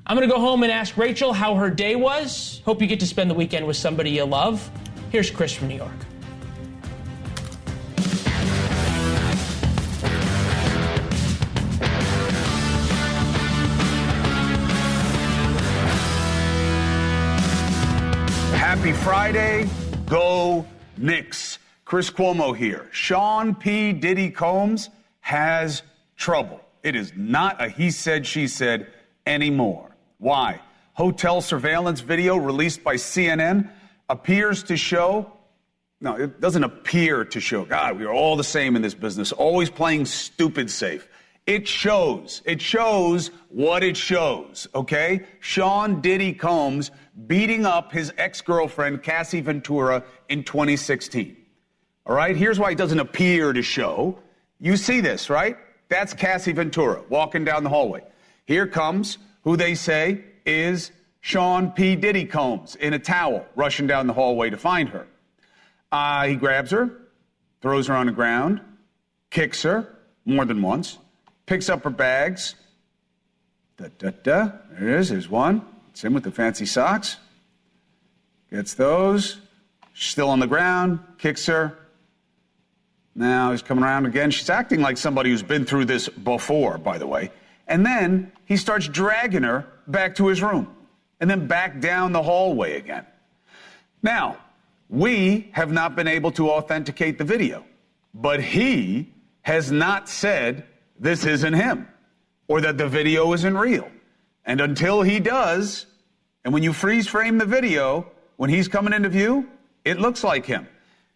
I'm going to go home and ask Rachel how her day was. Hope you get to spend the weekend with somebody you love. Here's Chris from New York. Happy Friday. Go Knicks. Chris Cuomo here. Sean P. Diddy Combs has trouble. It is not a he said, she said anymore. Why? Hotel surveillance video released by CNN appears to show, no, it doesn't appear to show. God, we are all the same in this business, always playing stupid safe. It shows what it shows, okay? Sean Diddy Combs beating up his ex-girlfriend, Cassie Ventura, in 2016. All right, here's why it doesn't appear to show. You see this, right? That's Cassie Ventura walking down the hallway. Here comes who they say is Sean P. Diddy Combs in a towel, rushing down the hallway to find her. He grabs her, throws her on the ground, kicks her more than once, picks up her bags. There it is. There's one. It's him with the fancy socks. Gets those. She's still on the ground. Kicks her. Now he's coming around again. She's acting like somebody who's been through this before, by the way. And then he starts dragging her back to his room. And then back down the hallway again. Now, we have not been able to authenticate the video. But he has not said this isn't him, or that the video isn't real. And until he does, and when you freeze frame the video, when he's coming into view, it looks like him.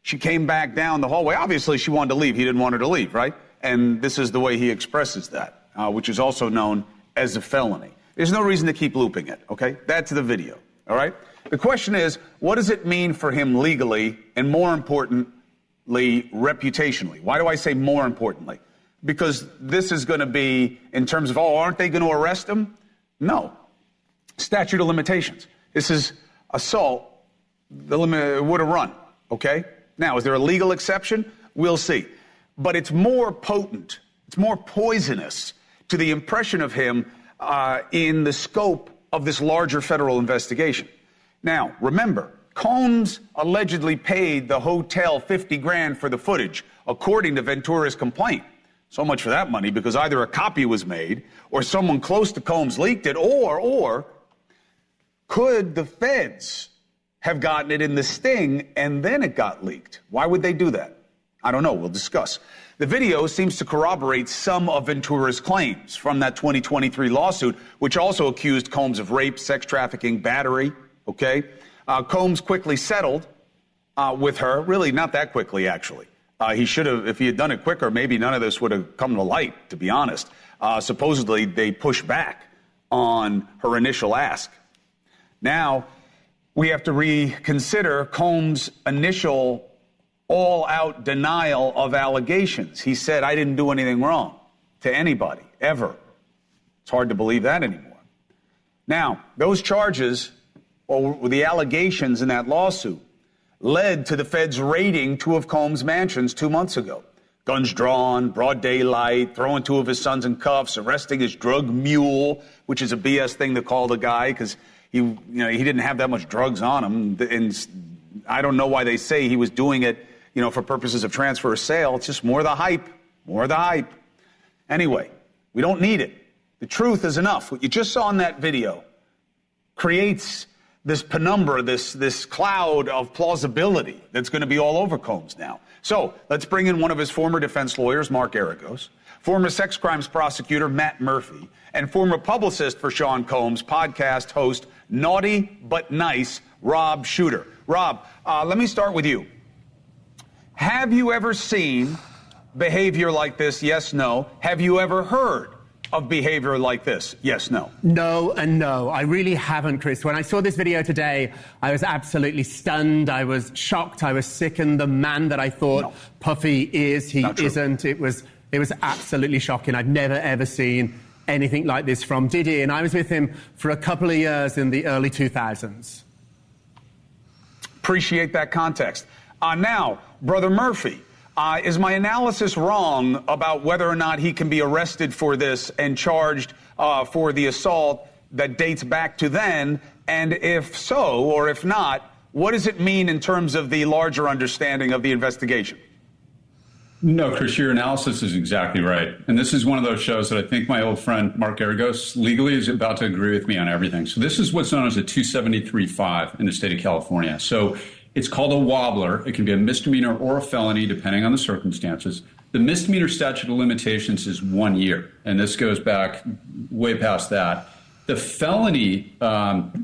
She came back down the hallway. Obviously, she wanted to leave. He didn't want her to leave, right? And this is the way he expresses that, which is also known as a felony. There's no reason to keep looping it, okay? That's the video, all right? The question is, what does it mean for him legally, and more importantly, reputationally? Why do I say more importantly? Because this is going to be, in terms of, aren't they going to arrest him? No. Statute of limitations. This is assault. The limit would have run, okay? Now, is there a legal exception? We'll see. But it's more potent. It's more poisonous to the impression of him in the scope of this larger federal investigation. Now, remember, Combs allegedly paid the hotel $50,000 for the footage, according to Ventura's complaint. So much for that money, because either a copy was made or someone close to Combs leaked it, or could the feds have gotten it in the sting and then it got leaked? Why would they do that? I don't know. We'll discuss. The video seems to corroborate some of Ventura's claims from that 2023 lawsuit, which also accused Combs of rape, sex trafficking, battery, okay? Combs quickly settled with her. Really, not that quickly, actually. He should have, if he had done it quicker, maybe none of this would have come to light, to be honest. Supposedly, they pushed back on her initial ask. Now, we have to reconsider Combs' initial all-out denial of allegations. He said, I didn't do anything wrong to anybody, ever. It's hard to believe that anymore. Now, those charges, or the allegations in that lawsuit, led to the feds raiding two of Combs' mansions 2 months ago. Guns drawn, broad daylight, throwing two of his sons in cuffs, arresting his drug mule, which is a BS thing to call the guy because he didn't have that much drugs on him. And I don't know why they say he was doing it, for purposes of transfer or sale. It's just more of the hype, Anyway, we don't need it. The truth is enough. What you just saw in that video creates this penumbra, this cloud of plausibility that's going to be all over Combs now. So let's bring in one of his former defense lawyers, Mark Aragos, former sex crimes prosecutor, Matt Murphy, and former publicist for Sean Combs, podcast host, Naughty But Nice, Rob Shooter. Rob, let me start with you. Have you ever seen behavior like this? Yes, no. Have you ever heard of behavior like this? Yes, no. No and no. I really haven't, Chris. When I saw this video today, I was absolutely stunned. I was shocked. I was sickened. The man that I thought Puffy is, he isn't. It was absolutely shocking. I've never, ever seen anything like this from Diddy. And I was with him for a couple of years in the early 2000s. Appreciate that context. Now, Brother Murphy, is my analysis wrong about whether or not he can be arrested for this and charged for the assault that dates back to then? And if so, or if not, what does it mean in terms of the larger understanding of the investigation? No, Chris, your analysis is exactly right. And this is one of those shows that I think my old friend Mark Aragos legally is about to agree with me on everything. So this is what's known as a 273-5 in the state of California. So it's called a wobbler. It can be a misdemeanor or a felony, depending on the circumstances. The misdemeanor statute of limitations is 1 year, and this goes back way past that. The felony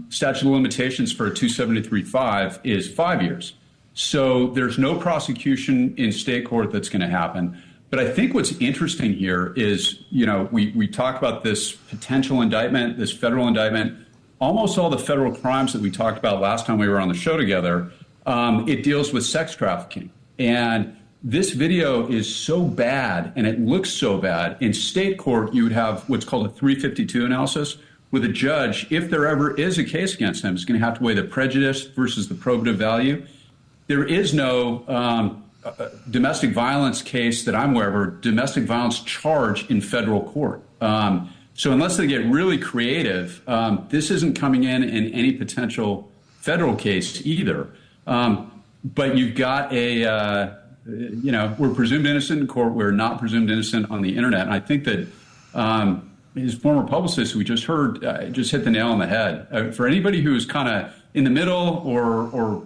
statute of limitations for a 273-5 is 5 years. So there's no prosecution in state court that's going to happen. But I think what's interesting here is, we talk about this potential indictment, this federal indictment. Almost all the federal crimes that we talked about last time we were on the show together, it deals with sex trafficking. And this video is so bad, and it looks so bad. In state court, you would have what's called a 352 analysis, with a judge, if there ever is a case against him, is going to have to weigh the prejudice versus the probative value. There is no domestic violence case that I'm aware of, or domestic violence charge in federal court. So unless they get really creative, this isn't coming in any potential federal case either. But you've got we're presumed innocent in court. We're not presumed innocent on the internet. And I think that his former publicist, who we just heard, just hit the nail on the head. For anybody who is kind of in the middle or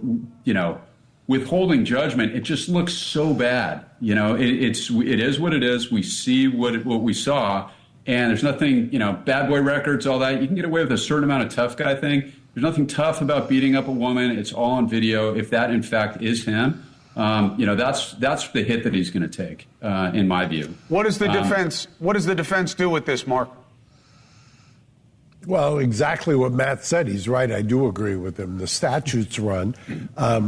withholding judgment, it just looks so bad. It is what it is. We see what we saw, and there's nothing, bad boy records, all that. You can get away with a certain amount of tough guy thing. There's nothing tough about beating up a woman. It's all on video. If that in fact is him, that's the hit that he's going to take, in my view. What does the defense? What does the defense do with this, Mark? Well, exactly what Matt said. He's right. I do agree with him. The statutes run.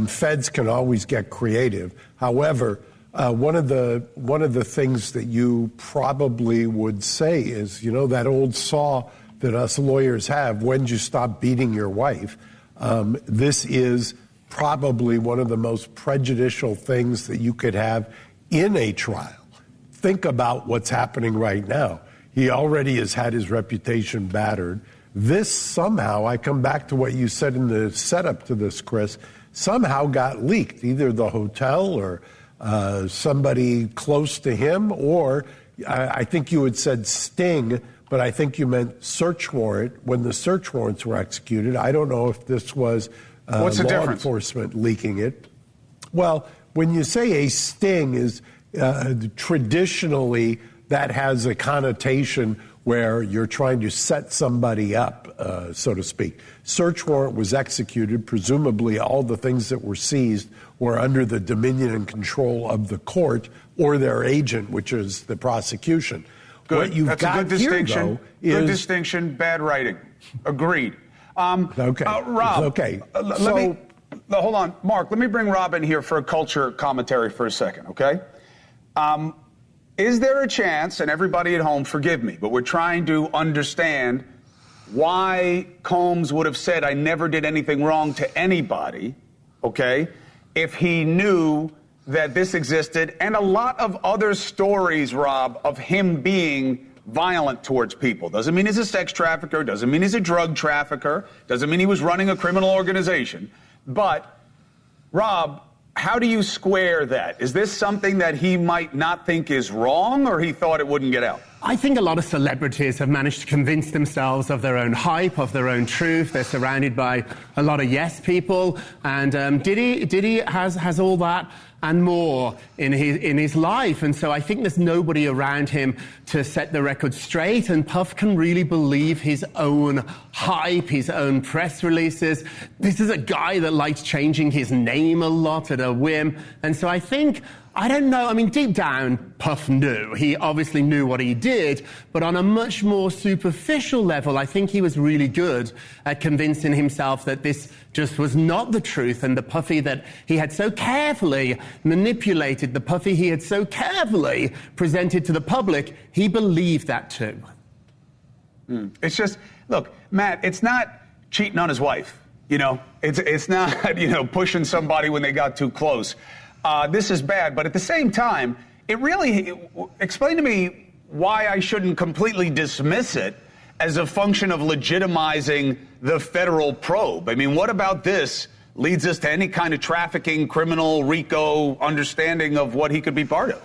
Feds can always get creative. However, one of the things that you probably would say is, that old saw that us lawyers have, when'd you stop beating your wife? This is probably one of the most prejudicial things that you could have in a trial. Think about what's happening right now. He already has had his reputation battered. This somehow, I come back to what you said in the setup to this, Chris, somehow got leaked, either the hotel or somebody close to him, or I think you had said sting, but I think you meant search warrant when the search warrants were executed. I don't know if this was What's the law difference? Enforcement leaking it. Well, when you say a sting is traditionally that has a connotation where you're trying to set somebody up, so to speak. Search warrant was executed. Presumably all the things that were seized were under the dominion and control of the court or their agent, which is the prosecution. Good. What you've That's got a good distinction. Here, though, Good distinction, bad writing. Agreed. Okay. Rob, Okay. Hold on. Mark, let me bring Rob in here for a culture commentary for a second, okay? Is there a chance, and everybody at home, forgive me, but we're trying to understand why Combs would have said, I never did anything wrong to anybody, okay, if he knew that this existed, and a lot of other stories, Rob, of him being violent towards people. Doesn't mean he's a sex trafficker, doesn't mean he's a drug trafficker, doesn't mean he was running a criminal organization. But, Rob, how do you square that? Is this something that he might not think is wrong, or he thought it wouldn't get out? I think a lot of celebrities have managed to convince themselves of their own hype, of their own truth. They're surrounded by a lot of yes people. And Diddy has all that and more in his life. And so I think there's nobody around him to set the record straight. And Puff can really believe his own hype, his own press releases. This is a guy that likes changing his name a lot at a whim. And so I think, I don't know, I mean, deep down, Puff knew. He obviously knew what he did, but on a much more superficial level, I think he was really good at convincing himself that this just was not the truth, and the Puffy that he had so carefully manipulated, the Puffy he had so carefully presented to the public, he believed that too. It's just, look, Matt, it's not cheating on his wife, It's not, pushing somebody when they got too close. This is bad, but at the same time, explain to me why I shouldn't completely dismiss it as a function of legitimizing the federal probe. I mean, what about this leads us to any kind of trafficking, criminal, RICO understanding of what he could be part of?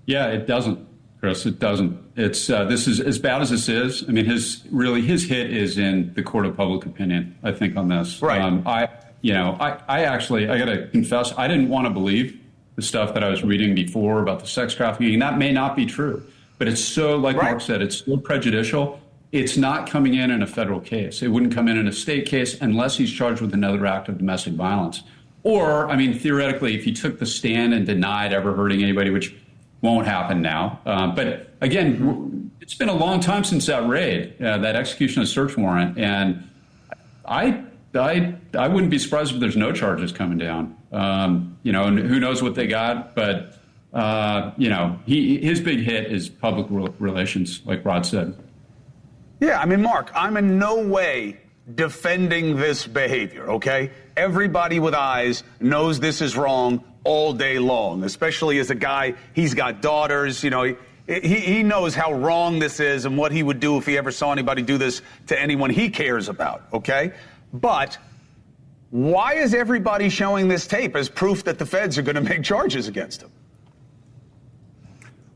Yeah, it doesn't, Chris. It doesn't. It's this is as bad as this is. I mean, his hit is in the court of public opinion, I think, on this. Right. I got to confess, I didn't want to believe the stuff that I was reading before about the sex trafficking. And that may not be true, but it's so, like Mark said, it's so prejudicial. It's not coming in a federal case. It wouldn't come in a state case unless he's charged with another act of domestic violence. Or, I mean, theoretically, if he took the stand and denied ever hurting anybody, which won't happen now. But again, it's been a long time since that raid, that execution of search warrant. And I wouldn't be surprised if there's no charges coming down. And who knows what they got. But, his big hit is public relations, like Rod said. Yeah, I mean, Mark, I'm in no way defending this behavior, okay? Everybody with eyes knows this is wrong all day long, especially as a guy, he's got daughters, he knows how wrong this is and what he would do if he ever saw anybody do this to anyone he cares about, okay? But why is everybody showing this tape as proof that the feds are going to make charges against him?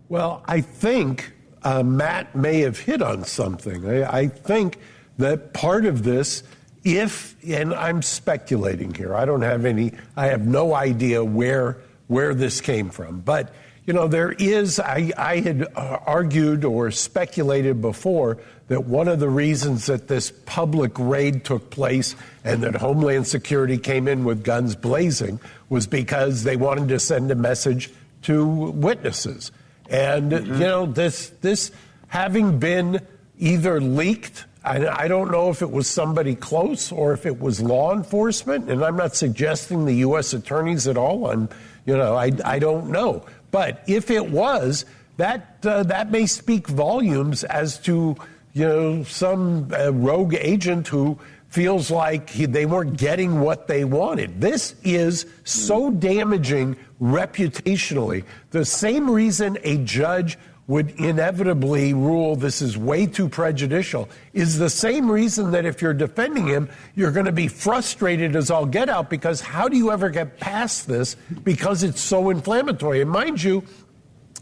Well, I think Matt may have hit on something. I think that part of this, and I'm speculating here, I have no idea where this came from. But, there is, I had argued or speculated before that one of the reasons that this public raid took place and that Homeland Security came in with guns blazing was because they wanted to send a message to witnesses. And, this having been either leaked, I don't know if it was somebody close or if it was law enforcement, and I'm not suggesting the U.S. attorneys at all. I don't know. But if it was, that may speak volumes as to, some rogue agent who feels like they weren't getting what they wanted. This is so damaging reputationally. The same reason a judge would inevitably rule this is way too prejudicial is the same reason that if you're defending him, you're going to be frustrated as all get out, because how do you ever get past this because it's so inflammatory? And mind you,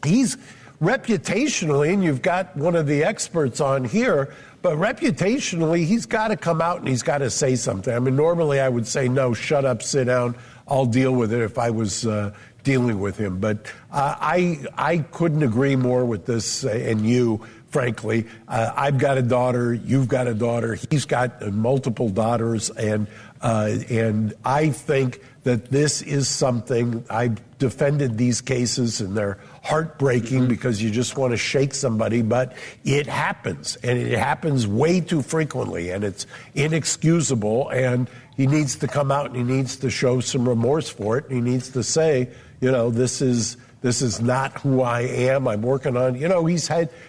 he's reputationally, and you've got one of the experts on here, but reputationally, he's got to come out and he's got to say something. I mean, normally I would say, no, shut up, sit down, I'll deal with it if I was dealing with him. But I couldn't agree more with this and you, frankly. I've got a daughter, you've got a daughter, he's got multiple daughters, and I think that this is something, I've defended these cases and they're heartbreaking because you just want to shake somebody, but it happens, and it happens way too frequently, and it's inexcusable, and he needs to come out and he needs to show some remorse for it, and he needs to say, this is not who I am. I'm working on,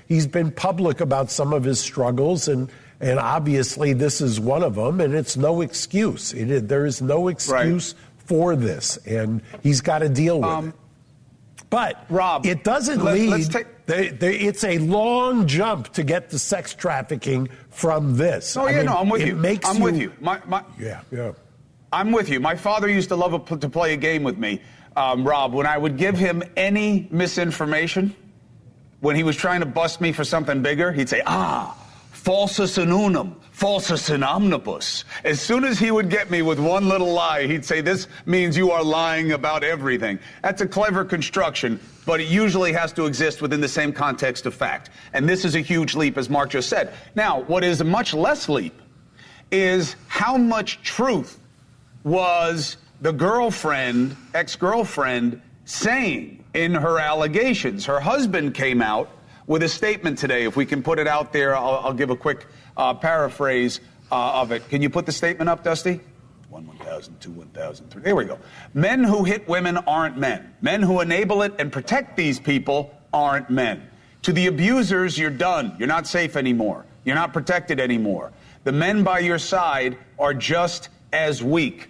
he's been public about some of his struggles, and obviously this is one of them, and it's no excuse. There is no excuse for this, and he's got to deal with it. But Rob, it doesn't lead. It's a long jump to get to sex trafficking from this. Oh, I'm with you. I'm with you. I'm with you. My father used to love to play a game with me, Rob. When I would give him any misinformation, when he was trying to bust me for something bigger, he'd say, falsus in unum, falsus in omnibus. As soon as he would get me with one little lie, he'd say, this means you are lying about everything. That's a clever construction, but it usually has to exist within the same context of fact. And this is a huge leap, as Mark just said. Now, what is a much less leap is how much truth was the girlfriend, ex-girlfriend, saying in her allegations. Her husband came out with a statement today. If we can put it out there, I'll give a quick paraphrase of it. Can you put the statement up, Dusty? 1,000, 2, 1,000, 3. There we go. Men who hit women aren't men. Men who enable it and protect these people aren't men. To the abusers, you're done. You're not safe anymore. You're not protected anymore. The men by your side are just as weak.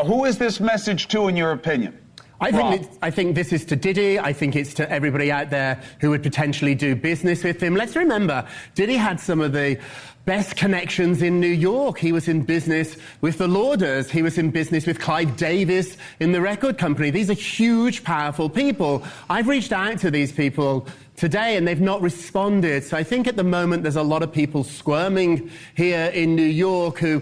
Who is this message to, in your opinion? I think this is to Diddy. I think it's to everybody out there who would potentially do business with him. Let's remember, Diddy had some of the best connections in New York. He was in business with the Lauders. He was in business with Clive Davis in the record company. These are huge, powerful people. I've reached out to these people today and they've not responded. So I think at the moment there's a lot of people squirming here in New York who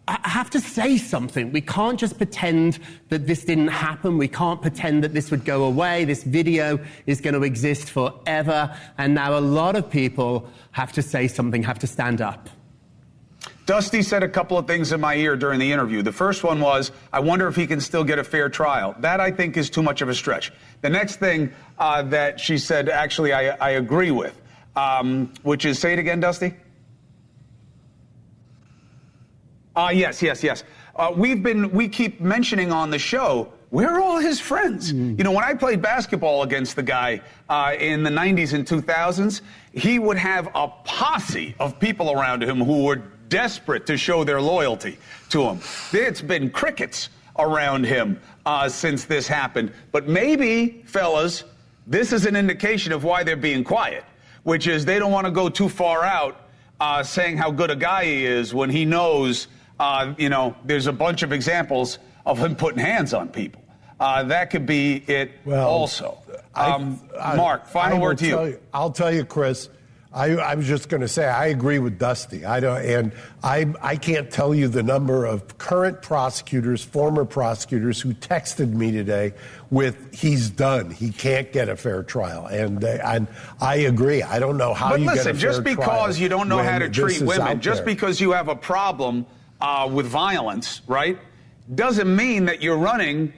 have to say something. We can't just pretend that this didn't happen. We can't pretend that this would go away. This video is going to exist forever. And now a lot of people have to say something, have to stand up. Dusty said a couple of things in my ear during the interview. The first one was, I wonder if he can still get a fair trial. That, I think, is too much of a stretch. The next thing that she said, actually, I agree with, which is, say it again, Dusty? Yes. We keep mentioning on the show, where are all his friends? You know, when I played basketball against the guy in the 90s and 2000s, he would have a posse of people around him who were desperate to show their loyalty to him. It's been crickets around him since this happened. But maybe, fellas, this is an indication of why they're being quiet, which is they don't want to go too far out saying how good a guy he is when he knows there's a bunch of examples of him putting hands on people. That could be it also. Mark, final word to you. I'll tell you, Chris, I was just going to say I agree with Dusty. I can't tell you the number of current prosecutors, former prosecutors who texted me today with he's done. He can't get a fair trial. And I agree. I don't know how you get a fair trial. But listen, just because you don't know how to treat women, just because you have a problem with violence, right, doesn't mean that you're running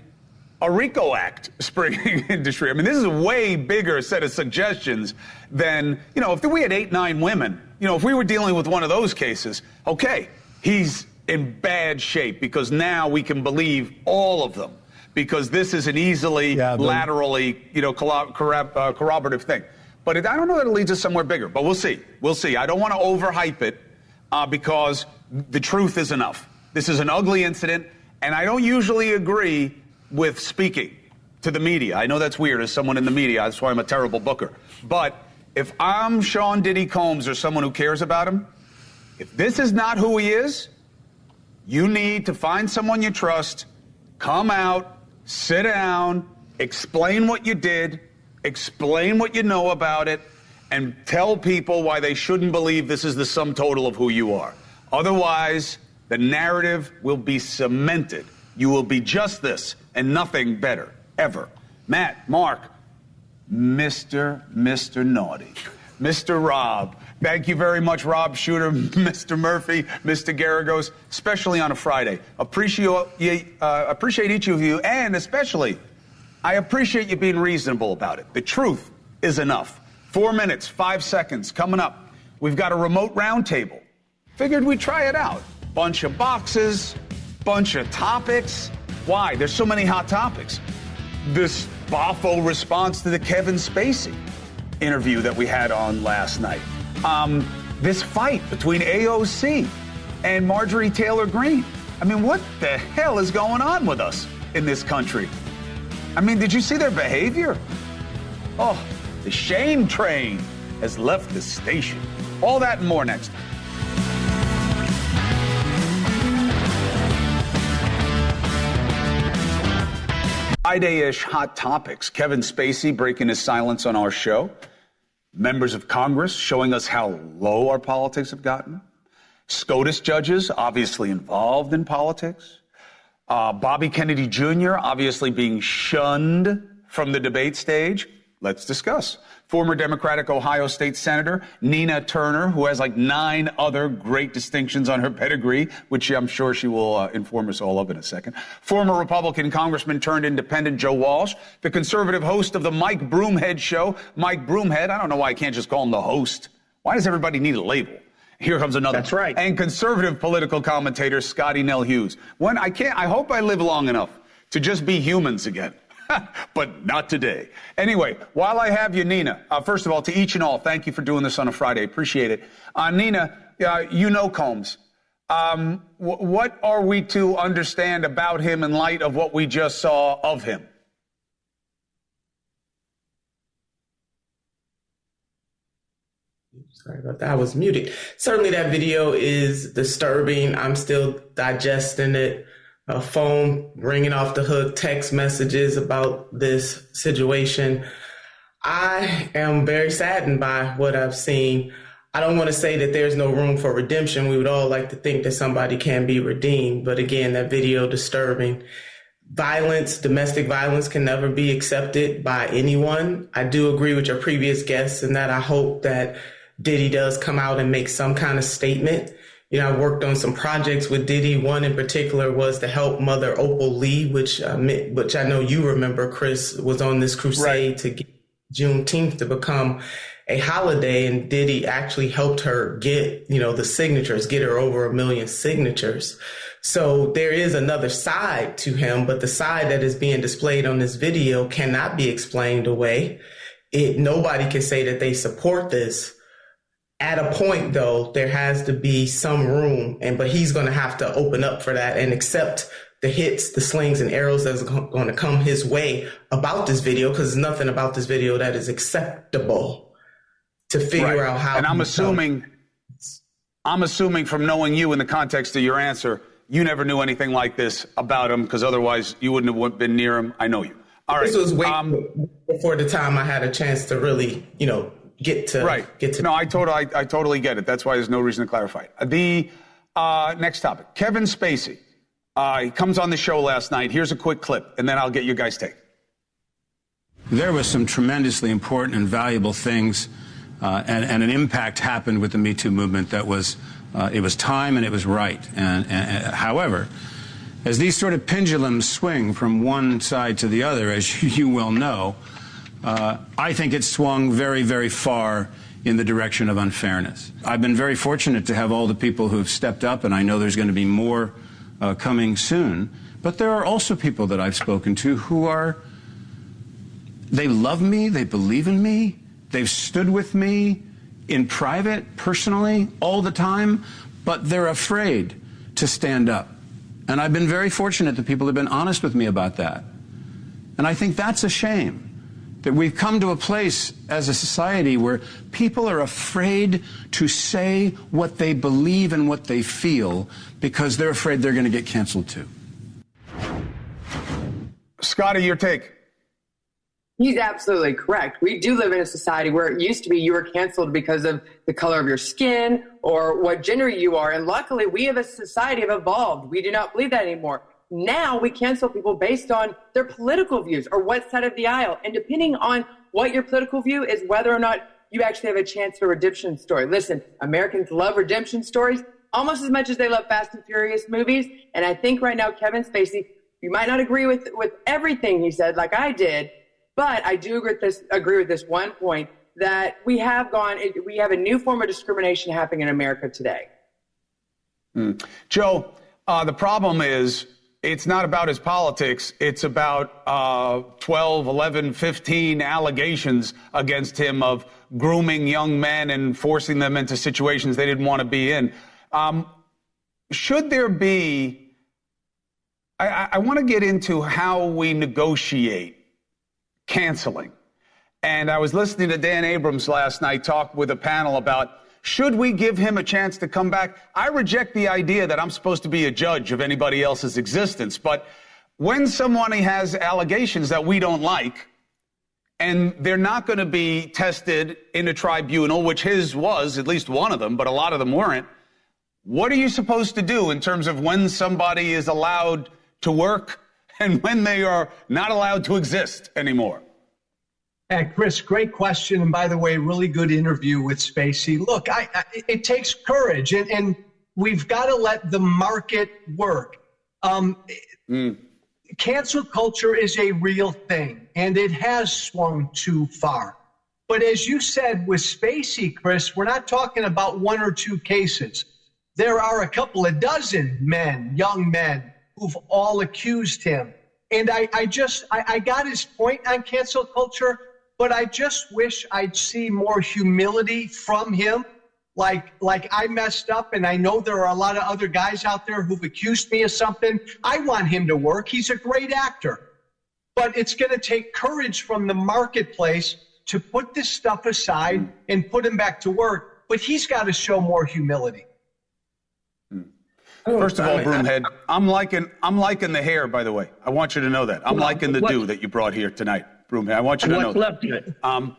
a RICO Act springing industry. I mean, this is a way bigger set of suggestions than, if we had 8, 9 women, if we were dealing with one of those cases, okay, he's in bad shape because now we can believe all of them because this is an easily, laterally, corroborative thing. But I don't know that it leads us somewhere bigger, but we'll see. We'll see. I don't want to overhype it because the truth is enough. This is an ugly incident, and I don't usually agree with speaking to the media. I know that's weird as someone in the media. That's why I'm a terrible booker. But if I'm Sean Diddy Combs or someone who cares about him, if this is not who he is, you need to find someone you trust, come out, sit down, explain what you did, explain what you know about it, and tell people why they shouldn't believe this is the sum total of who you are. Otherwise, the narrative will be cemented. You will be just this and nothing better, ever. Matt, Mark, Mr. Naughty, Mr. Rob. Thank you very much, Rob Shooter, Mr. Murphy, Mr. Garagos, especially on a Friday. Appreciate each of you, and especially, I appreciate you being reasonable about it. The truth is enough. 4 minutes, 5 seconds coming up. We've got a remote roundtable. Figured we'd try it out. Bunch of boxes, bunch of topics. Why? There's so many hot topics. This boffo response to the Kevin Spacey interview that we had on last night. This fight between AOC and Marjorie Taylor Greene. I mean, what the hell is going on with us in this country? I mean, did you see their behavior? Oh, the shame train has left the station. All that and more next. Friday-ish hot topics. Kevin Spacey breaking his silence on our show. Members of Congress showing us how low our politics have gotten. SCOTUS judges obviously involved in politics. Bobby Kennedy Jr. obviously being shunned from the debate stage. Let's discuss. Former Democratic Ohio State Senator Nina Turner, who has like 9 other great distinctions on her pedigree, which I'm sure she will inform us all of in a second. Former Republican Congressman turned independent Joe Walsh, the conservative host of the Mike Broomhead Show. Mike Broomhead, I don't know why I can't just call him the host. Why does everybody need a label? Here comes another. That's right. And conservative political commentator Scotty Nell Hughes. I hope I live long enough to just be humans again. But not today. Anyway, while I have you, Nina, first of all, to each and all, thank you for doing this on a Friday. Appreciate it. Nina, you know Combs. What are we to understand about him in light of what we just saw of him? Sorry about that. I was muted. Certainly that video is disturbing. I'm still digesting it. Phone ringing off the hook, text messages about this situation. I am very saddened by what I've seen. I don't want to say that there's no room for redemption. We would all like to think that somebody can be redeemed. But again, that video disturbing. Violence, domestic violence can never be accepted by anyone. I do agree with your previous guests in that I hope that Diddy does come out and make some kind of statement. You know, I worked on some projects with Diddy. One in particular was to help Mother Opal Lee, which I know you remember, Chris, was on this crusade to get Juneteenth to become a holiday. And Diddy actually helped her get, the signatures, get her over 1 million signatures. So there is another side to him, but the side that is being displayed on this video cannot be explained away. Nobody can say that they support this. At a point, though, there has to be some room, but he's going to have to open up for that and accept the hits, the slings and arrows that's going to come his way about this video, because there's nothing about this video that is acceptable to figure out how. And I'm assuming from knowing you in the context of your answer, you never knew anything like this about him, because otherwise you wouldn't have been near him. I know you. All right. This was way before the time I had a chance to really, get to. No, I totally get it. That's why there's no reason to clarify it. The next topic, Kevin Spacey. He comes on the show last night. Here's a quick clip, and then I'll get your guys' take. There was some tremendously important and valuable things, and an impact happened with the Me Too movement that was, it was time and it was right. And however, as these sort of pendulums swing from one side to the other, as you well know, I think it swung very, very far in the direction of unfairness. I've been very fortunate to have all the people who have stepped up, and I know there's going to be more coming soon. But there are also people that I've spoken to who they love me, they believe in me, they've stood with me in private, personally, all the time, but they're afraid to stand up. And I've been very fortunate that people have been honest with me about that. And I think that's a shame, that we've come to a place as a society where people are afraid to say what they believe and what they feel because they're afraid they're going to get canceled too. Scotty, your take. He's absolutely correct. We do live in a society where it used to be you were canceled because of the color of your skin or what gender you are. And luckily, we as a society have evolved. We do not believe that anymore. Now we cancel people based on their political views or what side of the aisle. And depending on what your political view is, whether or not you actually have a chance at a redemption story. Listen, Americans love redemption stories almost as much as they love Fast and Furious movies. And I think right now, Kevin Spacey, you might not agree with everything he said like I did, but I do agree with this one point that we have a new form of discrimination happening in America today. Joe, the problem is it's not about his politics. It's about 12, 11, 15 allegations against him of grooming young men and forcing them into situations they didn't want to be in. Should there be, I want to get into how we negotiate canceling. And I was listening to Dan Abrams last night talk with a panel about, should we give him a chance to come back? I reject the idea that I'm supposed to be a judge of anybody else's existence. But when someone has allegations that we don't like, and they're not going to be tested in a tribunal, which his was, at least one of them, but a lot of them weren't, what are you supposed to do in terms of when somebody is allowed to work and when they are not allowed to exist anymore? Chris, great question. And by the way, really good interview with Spacey. Look, it takes courage, and we've got to let the market work. Cancel culture is a real thing, and it has swung too far. But as you said with Spacey, Chris, we're not talking about one or two cases. There are a couple of dozen men, young men, who've all accused him. And I got his point on cancel culture, but I just wish I'd see more humility from him. Like I messed up, and I know there are a lot of other guys out there who've accused me of something. I want him to work. He's a great actor. But it's going to take courage from the marketplace to put this stuff aside and put him back to work. but he's got to show more humility. First of all, Broomhead, I'm liking the hair, by the way. I want you to know that. I'm liking the do that you brought here tonight, Broomhead. I want you to know that.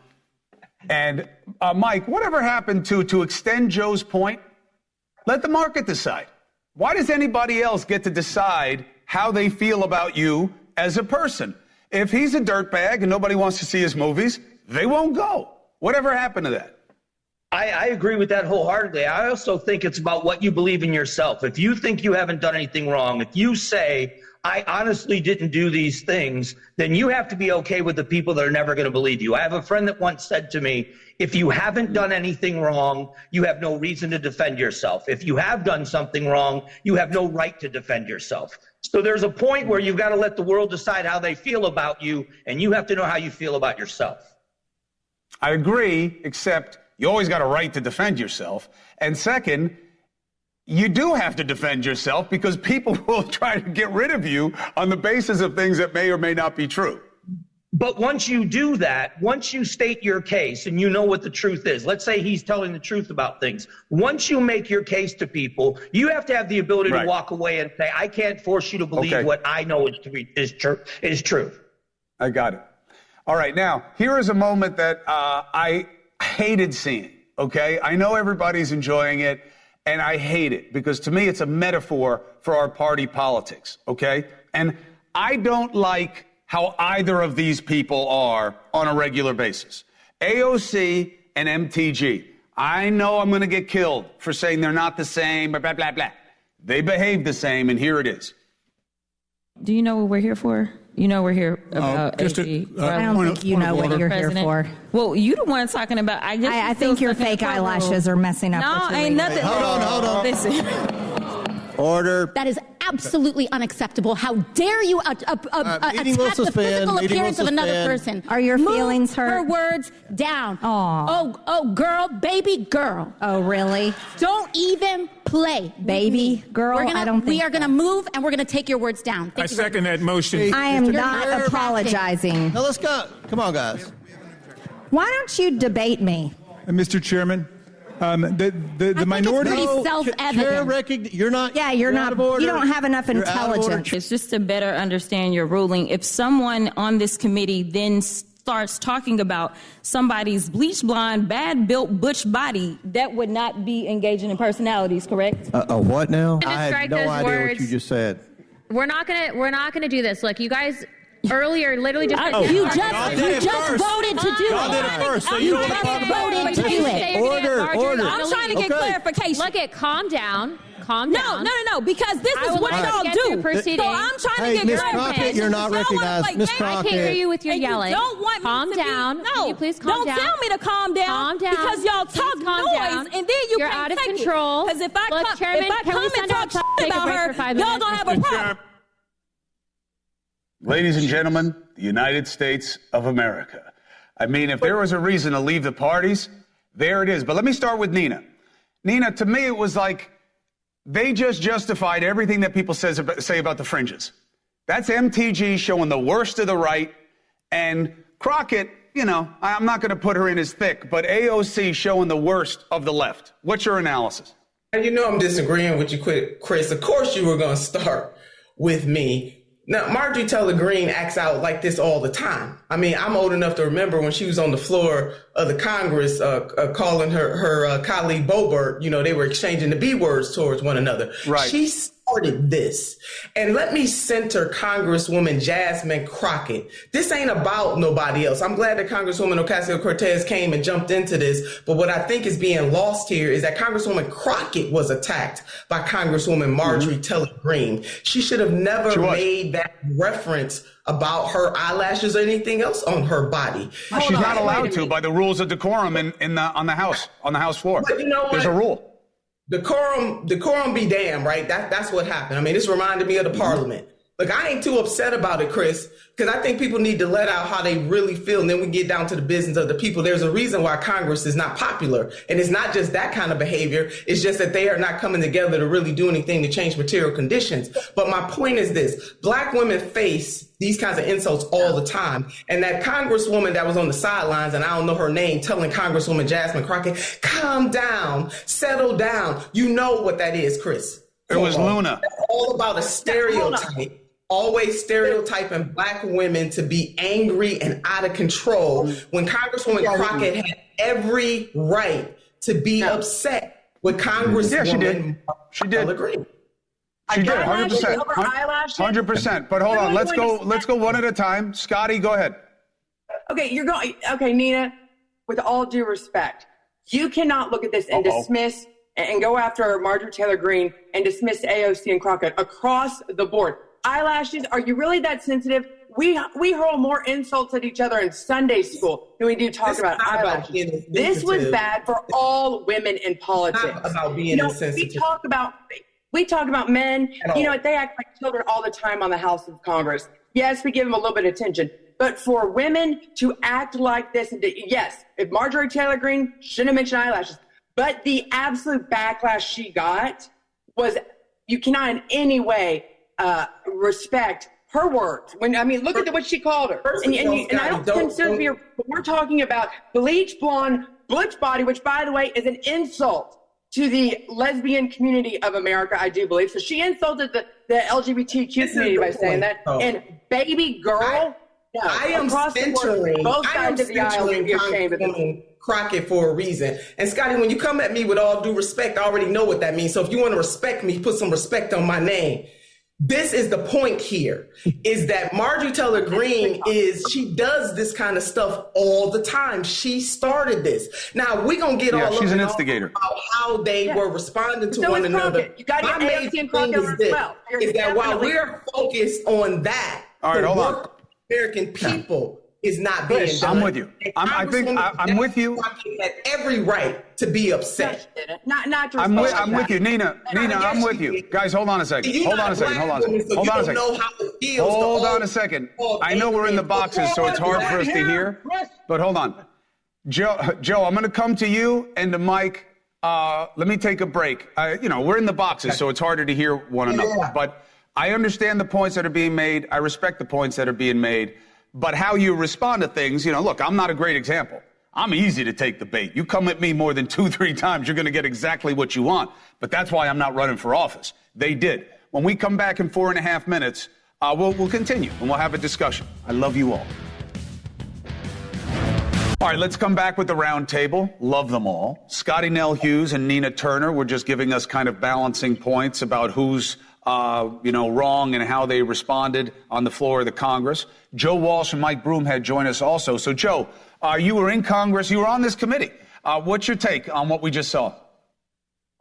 And Mike, whatever happened to extend Joe's point? Let the market decide. Why does anybody else get to decide how they feel about you as a person? If he's a dirtbag and nobody wants to see his movies, they won't go. Whatever happened to that? I agree with that wholeheartedly. I also think it's about what you believe in yourself. If you think you haven't done anything wrong, if you say, I honestly didn't do these things, then you have to be okay with the people that are never going to believe you. I have a friend that once said to me, if you haven't done anything wrong, you have no reason to defend yourself. If you have done something wrong, you have no right to defend yourself. So there's a point where you've got to let the world decide how they feel about you, and you have to know how you feel about yourself. I agree, except you always got a right to defend yourself. And second, you do have to defend yourself because people will try to get rid of you on the basis of things that may or may not be true. But once you do that, once you state your case and you know what the truth is, let's say he's telling the truth about things. Once you make your case to people, you have to have the ability to walk away and say, I can't force you to believe what I know is true. I got it. All right. Now, here is a moment that I hated seeing, okay? I know everybody's enjoying it, and I hate it because to me it's a metaphor for our party politics, okay? And I don't like how either of these people are on a regular basis. AOC and MTG. I know I'm going to get killed for saying they're not the same, blah, blah, blah. They behave the same, and here it is. Do you know what we're here for? You know we're here about AG. I don't think you know what you're here for. Well, you the one talking about. I think your fake eyelashes are messing up. No, ain't nothing. Hold on. Listen. Order. That is absolutely unacceptable. How dare you attack the physical appearance of another person? Are your feelings hurt? Her words down. Aww. Oh, girl, baby girl. Oh, really? Don't even play, baby girl. We are gonna move, and we're gonna take your words down. I second that motion. I am not apologizing. Now let's go. Come on, guys. Why don't you debate me, Mr. Chairman? The minority. It's pretty self-evident. You're not. Yeah, you're not. You don't have enough intelligence. It's just to better understand your ruling. If someone on this committee then starts talking about somebody's bleach blonde, bad built butch body, that would not be engaging in personalities, correct? What now? I have no idea what you just said. We're not gonna do this. Look, you guys. Earlier, literally just you just voted to do it. Y'all did it first, so you don't just voted to do it. Order. I'm trying to get clarification. Look, calm down. Calm down. No, because this is what y'all do. So I'm trying to get clarification. Ms. Crockett, you're not recognized. Ms. Crockett. I can't hear you with your yelling. Don't want calm me down. No, can you please calm down? Don't tell me to calm down. Calm down. Because y'all talk noise, and then you're out of control. Because if I Look, Chairman, come and talk shit about her, y'all gonna have a problem. Ladies and gentlemen, the United States of America. I mean, if there was a reason to leave the parties, there it is. But let me start with Nina. Nina, to me, it was like they just justified everything that people say about the fringes. That's MTG showing the worst of the right. And Crockett, you know, I'm not going to put her in as thick, but AOC showing the worst of the left. What's your analysis? And you know I'm disagreeing with you, Chris. Of course you were going to start with me. Now, Marjorie Taylor Greene acts out like this all the time. I mean, I'm old enough to remember when she was on the floor of the Congress calling her colleague Boebert, you know, they were exchanging the B words towards one another. Right. She started this. And let me center Congresswoman Jasmine Crockett. This ain't about nobody else. I'm glad that Congresswoman Ocasio-Cortez came and jumped into this. But what I think is being lost here is that Congresswoman Crockett was attacked by Congresswoman Marjorie Taylor Greene. She should have never made that reference about her eyelashes or anything else on her body. She's not allowed to by the rules of decorum on the House floor. But you know what? There's a rule. Decorum be damned, right? That's what happened. I mean, this reminded me of the Parliament. Look, I ain't too upset about it, Chris, because I think people need to let out how they really feel. And then we get down to the business of the people. There's a reason why Congress is not popular. And it's not just that kind of behavior. It's just that they are not coming together to really do anything to change material conditions. But my point is this. Black women face these kinds of insults all the time. And that congresswoman that was on the sidelines, and I don't know her name, telling Congresswoman Jasmine Crockett, calm down, settle down. You know what that is, Chris. It was Luna. That's all about a stereotype. Always stereotyping Black women to be angry and out of control when Congresswoman Crockett had every right to be upset with Congresswoman. Yeah, she did. She did. She did, 100%. 100%. But hold on, let's go one at a time. Scotty, go ahead. Okay, Nina, with all due respect, you cannot look at this and dismiss and go after Marjorie Taylor Greene and dismiss AOC and Crockett across the board. Eyelashes, are you really that sensitive? We hurl more insults at each other in Sunday school than we do talk about eyelashes. This was bad for all women in politics. Not about being insensitive. We talk about men, they act like children all the time on the House of Congress. Yes, we give them a little bit of attention. But for women to act like this, yes, if Marjorie Taylor Greene shouldn't have mentioned eyelashes, but the absolute backlash she got was, you cannot in any way respect her words. Look at what she called her. And I don't consider we're talking about bleach blonde, butch body, which, by the way, is an insult to the lesbian community of America, I do believe. So she insulted the LGBTQ community by saying that. And baby girl, I am censoring both sides of the aisle and be ashamed of them. Crockett for a reason. And Scotty, when you come at me with all due respect, I already know what that means. So if you want to respect me, put some respect on my name. This is the point here, is that Marjorie Taylor Greene she does this kind of stuff all the time. She started this. Now, we're going to get all she's an instigator. About how they were responding to one another. You got my main thing is that while we're focused on that, all right, hold on. American people is not being done. I'm with you. I'm with you. Had every right to be upset. I'm with you, Nina. I'm with you. Guys, hold on a second. Hold on a second. I know we're in the boxes, so it's hard for us to hear. But hold on. Joe, I'm going to come to you and to Mike. Let me take a break. We're in the boxes, so it's harder to hear one another. But I understand the points that are being made. I respect the points that are being made. But how you respond to things, look, I'm not a great example. I'm easy to take the bait. You come at me more than 2-3 times, you're going to get exactly what you want. But that's why I'm not running for office. They did. When we come back in 4.5 minutes, we'll continue and we'll have a discussion. I love you all. All right, let's come back with the round table. Love them all. Scotty Nell Hughes and Nina Turner were just giving us kind of balancing points about who's wrong and how they responded on the floor of the Congress. Joe Walsh and Mike Broomhead join us also. So, Joe, you were in Congress. You were on this committee. What's your take on what we just saw?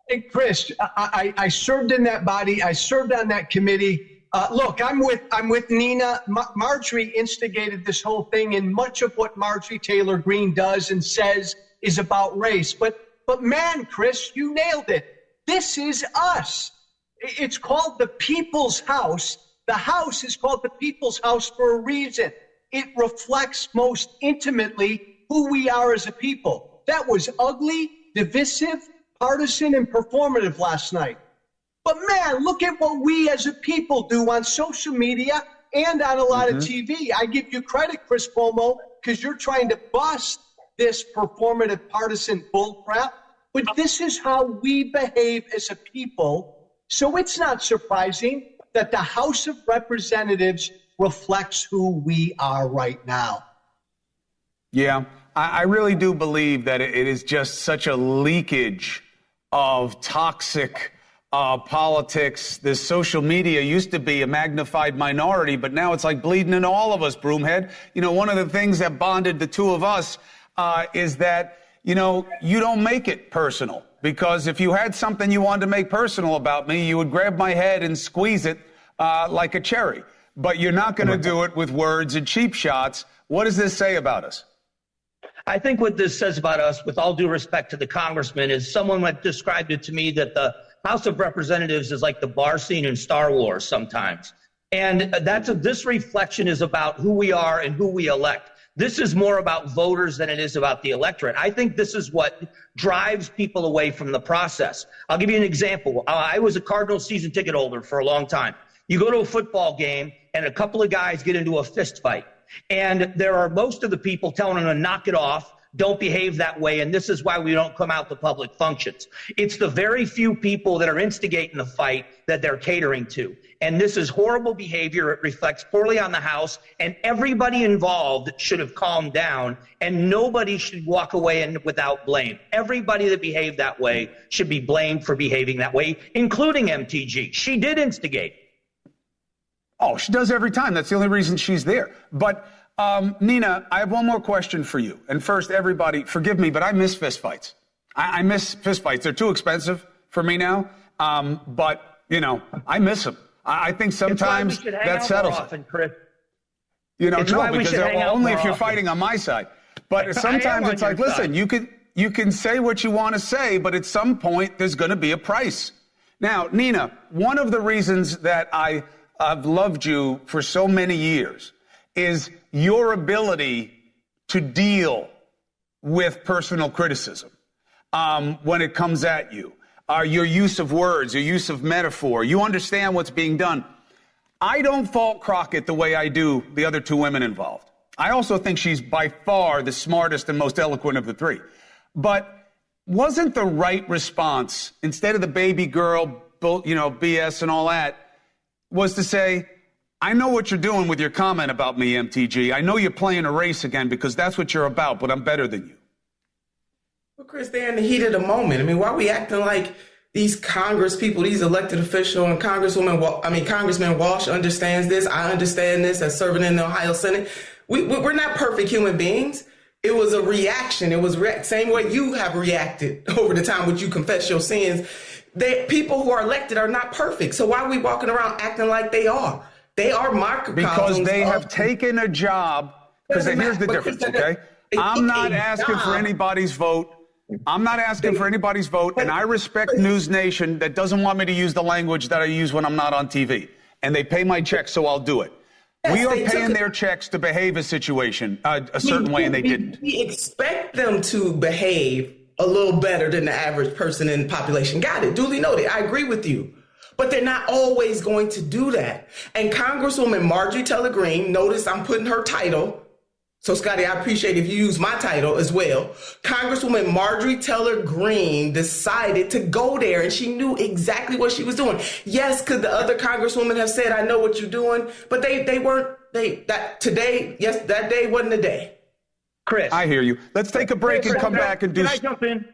Hey, Chris, I served in that body. I served on that committee. Look, I'm with Nina. Marjorie instigated this whole thing, and much of what Marjorie Taylor Greene does and says is about race. But man, Chris, you nailed it. This is us. It's called the People's House. The House is called the People's House for a reason. It reflects most intimately who we are as a people. That was ugly, divisive, partisan, and performative last night. But man, look at what we as a people do on social media and on a lot of TV. I give you credit, Chris Cuomo, because you're trying to bust this performative partisan bullcrap. But this is how we behave as a people. So it's not surprising that the House of Representatives reflects who we are right now. Yeah, I really do believe that it is just such a leakage of toxic politics. This social media used to be a magnified minority, but now it's like bleeding into all of us, Broomhead. One of the things that bonded the two of us is that, you don't make it personal. Because if you had something you wanted to make personal about me, you would grab my head and squeeze it like a cherry. But you're not going to do it with words and cheap shots. What does this say about us? I think what this says about us, with all due respect to the congressman, is someone had described it to me that the House of Representatives is like the bar scene in Star Wars sometimes. And this reflection is about who we are and who we elect. This is more about voters than it is about the electorate. I think this is what drives people away from the process. I'll give you an example. I was a Cardinals season ticket holder for a long time. You go to a football game and a couple of guys get into a fist fight. And there are most of the people telling them to knock it off, don't behave that way, and this is why we don't come out to public functions. It's the very few people that are instigating the fight that they're catering to. And this is horrible behavior. It reflects poorly on the House, and everybody involved should have calmed down, and nobody should walk away without blame. Everybody that behaved that way should be blamed for behaving that way, including MTG. She did instigate. Oh, she does every time. That's the only reason she's there. But Nina, I have one more question for you. And first, everybody, forgive me, but I miss fistfights. I miss fistfights. They're too expensive for me now. But, you know, I miss them. I think sometimes that settles it. Chris. You know, no, because only if you're fighting on my side. But sometimes it's like, listen, you can say what you want to say, but at some point there's going to be a price. Now, Nina, one of the reasons that I've loved you for so many years is your ability to deal with personal criticism when it comes at you. Your use of words, your use of metaphor. You understand what's being done. I don't fault Crockett the way I do the other two women involved. I also think she's by far the smartest and most eloquent of the three. But wasn't the right response, instead of the baby girl, BS and all that, was to say, I know what you're doing with your comment about me, MTG. I know you're playing a race again because that's what you're about, but I'm better than you. Well, Chris, they're in the heat of the moment. I mean, why are we acting like these Congress people, these elected officials, and Congressman Walsh understands this. I understand this as serving in the Ohio Senate. We're not perfect human beings. It was a reaction. It was same way you have reacted over the time which you confess your sins. People who are elected are not perfect. So why are we walking around acting like they are? They are microcosms. Because they have taken a job. Because here's the difference, okay? I'm not asking for anybody's vote. I'm not asking for anybody's vote, and I respect NewsNation that doesn't want me to use the language that I use when I'm not on TV. And they pay my checks, so I'll do it. Yes, we are paying their checks to behave a certain way, and they didn't. We expect them to behave a little better than the average person in the population. Got it. Duly noted. I agree with you. But they're not always going to do that. And Congresswoman Marjorie Taylor Greene, notice I'm putting her title. So, Scotty, I appreciate if you use my title as well. Congresswoman Marjorie Taylor Greene decided to go there, and she knew exactly what she was doing. Yes, could the other congresswomen have said, I know what you're doing? But that day wasn't the day. Chris. I hear you. Let's take a break and come back and do... Can I jump in?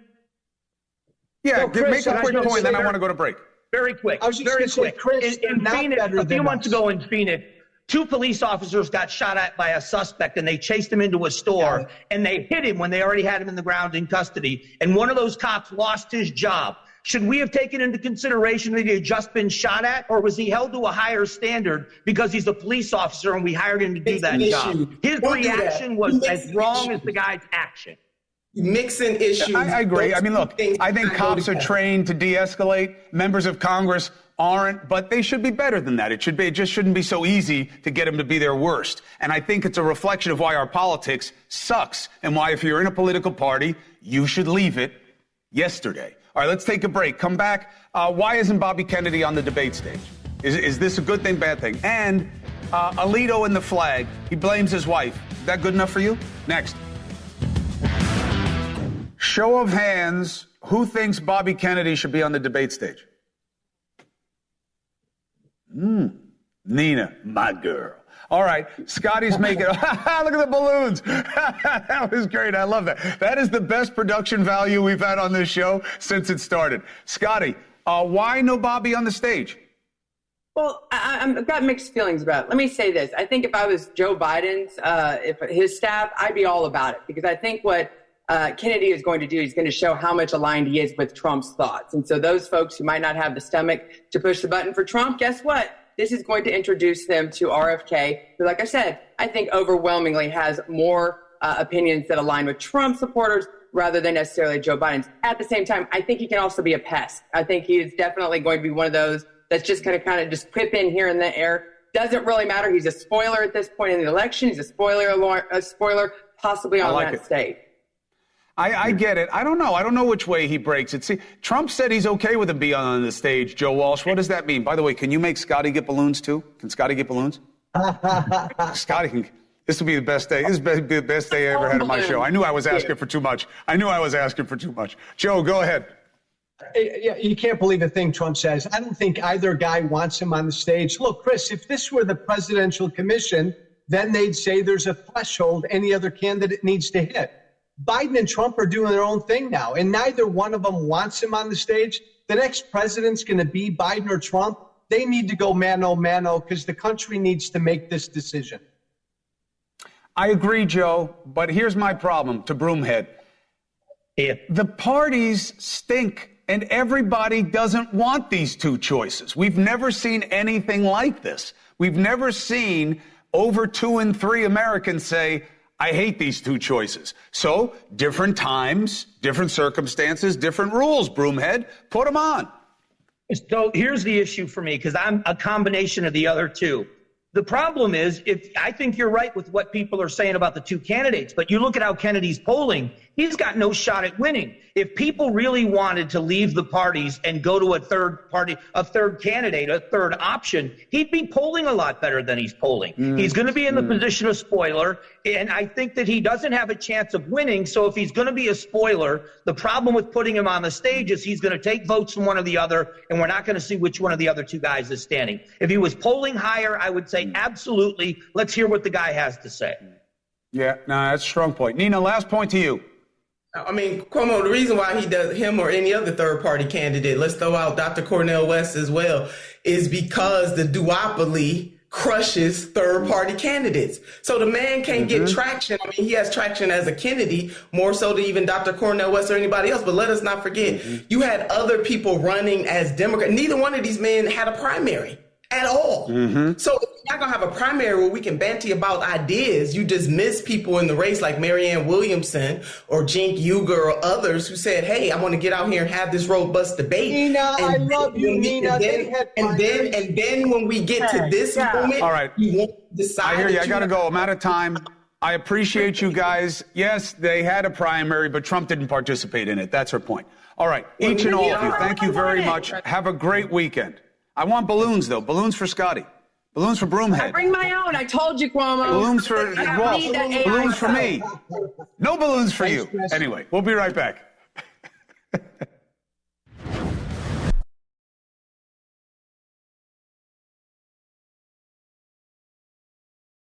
Yeah, make a quick point, then I want to go to break. Very quick. I was just going to say, Chris, in Phoenix, a few months ago in Phoenix, 2 police officers got shot at by a suspect, and they chased him into a store, and they hit him when they already had him in the ground in custody. And one of those cops lost his job. Should we have taken into consideration that he had just been shot at, or was he held to a higher standard because he's a police officer and we hired him to do that job? His reaction was as wrong as the guy's action. Mixing issues. I agree. I mean, look, I think cops are trained to de-escalate. Members of Congress aren't, but they should be better than that. It just shouldn't be so easy to get them to be their worst. And I think it's a reflection of why our politics sucks and why if you're in a political party, you should leave it yesterday. All right, let's take a break. Come back. Why isn't Bobby Kennedy on the debate stage? Is this a good thing, bad thing? And Alito and the flag, he blames his wife. Is that good enough for you? Next. Show of hands, who thinks Bobby Kennedy should be on the debate stage? Nina, my girl. All right, Scotty's making... Look at the balloons. That was great. I love that. That is the best production value we've had on this show since it started. Scotty, why no Bobby on the stage? Well, I've got mixed feelings about it. Let me say this. I think if I was Joe Biden's, if his staff, I'd be all about it. Because I think what Kennedy is going to do, he's going to show how much aligned he is with Trump's thoughts. And so those folks who might not have the stomach to push the button for Trump, guess what? This is going to introduce them to RFK, who, like I said, I think overwhelmingly has more opinions that align with Trump supporters rather than necessarily Joe Biden's. At the same time, I think he can also be a pest. I think he is definitely going to be one of those that's just going to kind of just quip in here and there Doesn't really matter. He's a spoiler at this point in the election. He's a spoiler possibly on that stage. I get it. I don't know. I don't know which way he breaks it. See, Trump said he's okay with him being on the stage, Joe Walsh. What does that mean? By the way, can you make Scotty get balloons too? Can Scotty get balloons? Scotty can. This will be the best day. This will be the best day I ever had on my show. I knew I was asking for too much. Joe, go ahead. You can't believe a thing Trump says. I don't think either guy wants him on the stage. Look, Chris, if this were the presidential commission, then they'd say there's a threshold any other candidate needs to hit. Biden and Trump are doing their own thing now, and neither one of them wants him on the stage. The next president's going to be Biden or Trump. They need to go mano, because the country needs to make this decision. I agree, Joe, but here's my problem to Broomhead. The parties stink, and everybody doesn't want these two choices. We've never seen anything like this. We've never seen over 2 in 3 Americans say, I hate these two choices. So different times, different circumstances, different rules, Broomhead. Put them on. So here's the issue for me, because I'm a combination of the other two. The problem is, I think you're right with what people are saying about the two candidates, but you look at how Kennedy's polling, he's got no shot at winning. If people really wanted to leave the parties and go to a third candidate, a third option, he'd be polling a lot better than he's polling. He's going to be in the position of spoiler, and I think that he doesn't have a chance of winning. So if he's going to be a spoiler, the problem with putting him on the stage is he's going to take votes from one or the other, and we're not going to see which one of the other two guys is standing. If he was polling higher, I would say absolutely. Let's hear what the guy has to say. Yeah, no, that's a strong point. Nina, last point to you. I mean, Cuomo, the reason why he does him or any other third-party candidate, let's throw out Dr. Cornel West as well, is because the duopoly crushes third-party candidates. So the man can't get traction. I mean, he has traction as a Kennedy, more so than even Dr. Cornel West or anybody else. But let us not forget, you had other people running as Democrats. Neither one of these men had a primary at all. So if you're not going to have a primary where we can banty about ideas, you dismiss people in the race like Marianne Williamson or Cenk Uygur or others who said, hey, I want to get out here and have this robust debate. Nina, I love you, Nina. And then when we get to this moment, all right, you won't decide. I hear you. I got to go. I'm out of time. I appreciate you guys. Yes, they had a primary, but Trump didn't participate in it. That's her point. All right, each and all of you, thank you very much. Have a great weekend. I want balloons, though. Balloons for Scotty. Balloons for Broomhead. I bring my own. I told you, Cuomo. Balloons for Wolf. Balloons for me. No balloons for you. Anyway, we'll be right back.